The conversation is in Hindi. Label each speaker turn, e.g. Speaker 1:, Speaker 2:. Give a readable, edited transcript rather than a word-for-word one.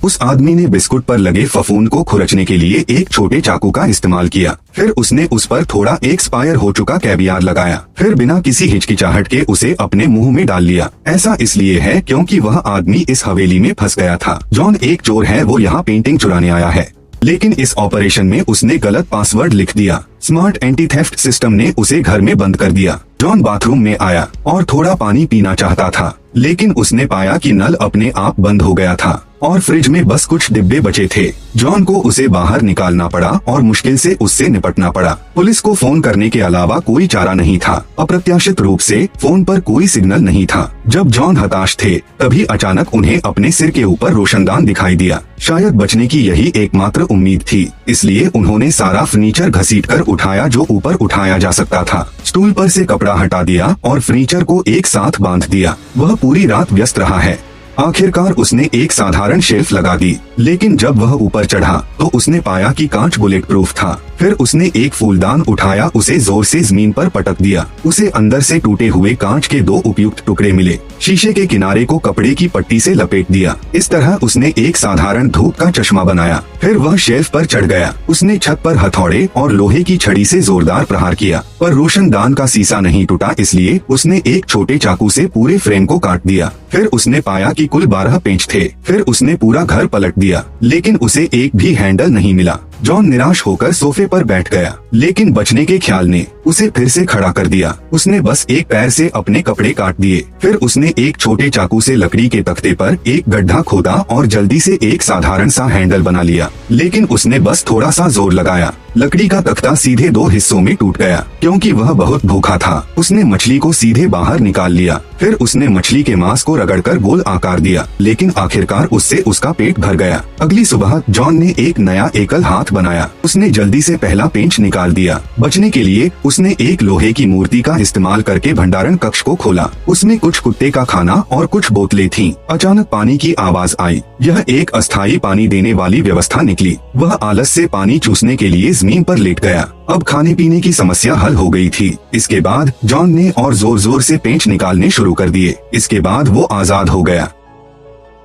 Speaker 1: उस आदमी ने बिस्कुट पर लगे फफूंद को खुरचने के लिए एक छोटे चाकू का इस्तेमाल किया। फिर उसने उस पर थोड़ा एक्सपायर हो चुका कैवियार लगाया। फिर बिना किसी हिचकिचाहट के उसे अपने मुंह में डाल लिया। ऐसा इसलिए है क्योंकि वह आदमी इस हवेली में फंस गया था। जॉन एक चोर है, वो यहाँ पेंटिंग चुराने आया है, लेकिन इस ऑपरेशन में उसने गलत पासवर्ड लिख दिया। स्मार्ट एंटी थेफ्ट सिस्टम ने उसे घर में बंद कर दिया। जॉन बाथरूम में आया और थोड़ा पानी पीना चाहता था, लेकिन उसने पाया कि नल अपने आप बंद हो गया था और फ्रिज में बस कुछ डिब्बे बचे थे। जॉन को उसे बाहर निकालना पड़ा और मुश्किल से उससे निपटना पड़ा। पुलिस को फोन करने के अलावा कोई चारा नहीं था। अप्रत्याशित रूप से फोन पर कोई सिग्नल नहीं था। जब जॉन हताश थे, तभी अचानक उन्हें अपने सिर के ऊपर रोशनदान दिखाई दिया। शायद बचने की यही एकमात्र उम्मीद थी, इसलिए उन्होंने सारा फर्नीचर घसीटकर उठाया जो ऊपर उठाया जा सकता था। स्टूल पर से कपड़ा हटा दिया और फर्नीचर को एक साथ बांध दिया। वह पूरी रात व्यस्त रहा है। आखिरकार उसने एक साधारण शेल्फ लगा दी, लेकिन जब वह ऊपर चढ़ा तो उसने पाया कि कांच बुलेट प्रूफ था। फिर उसने एक फूलदान उठाया, उसे जोर से जमीन पर पटक दिया। उसे अंदर से टूटे हुए कांच के 2 उपयुक्त टुकड़े मिले। शीशे के किनारे को कपड़े की पट्टी से लपेट दिया। इस तरह उसने एक साधारण धूप का चश्मा बनाया। फिर वह शेल्फ पर चढ़ गया। उसने छत पर हथौड़े और लोहे की छड़ी से जोरदार प्रहार किया, पर रोशनदान का शीशा नहीं टूटा, इसलिए उसने एक छोटे चाकू से पूरे फ्रेम को काट दिया। फिर उसने पाया कि कुल 12 पेंच थे। फिर उसने पूरा घर पलट दिया, लेकिन उसे एक भी हैंडल नहीं मिला। जॉन निराश होकर सोफे पर बैठ गया, लेकिन बचने के ख्याल ने उसे फिर से खड़ा कर दिया। उसने बस एक पैर से अपने कपड़े काट दिए। फिर उसने एक छोटे चाकू से लकड़ी के तख्ते पर एक गड्ढा खोदा और जल्दी से एक साधारण सा हैंडल बना लिया, लेकिन उसने बस थोड़ा सा जोर लगाया। लकड़ी का तख्ता सीधे 2 हिस्सों में टूट गया। क्योंकि वह बहुत भूखा था, उसने मछली को सीधे बाहर निकाल लिया। फिर उसने मछली के मांस को रगड़कर गोल आकार दिया, लेकिन आखिरकार उससे उसका पेट भर गया। अगली सुबह जॉन ने एक नया एकल हाथ बनाया। उसने जल्दी से पहला पेंच निकाल दिया। बचने के लिए उसने एक लोहे की मूर्ति का इस्तेमाल करके भंडारण कक्ष को खोला। उसमें कुछ कुत्ते का खाना और कुछ बोतलें थीं। अचानक पानी की आवाज आई। यह एक अस्थायी पानी देने वाली व्यवस्था निकली। वह आलस से पानी चूसने के लिए जमीन पर लेट गया। अब खाने पीने की समस्या हल हो गई थी। इसके बाद जॉन ने और जोर जोर से पेंच निकालने शुरू कर दिए। इसके बाद वो आजाद हो गया।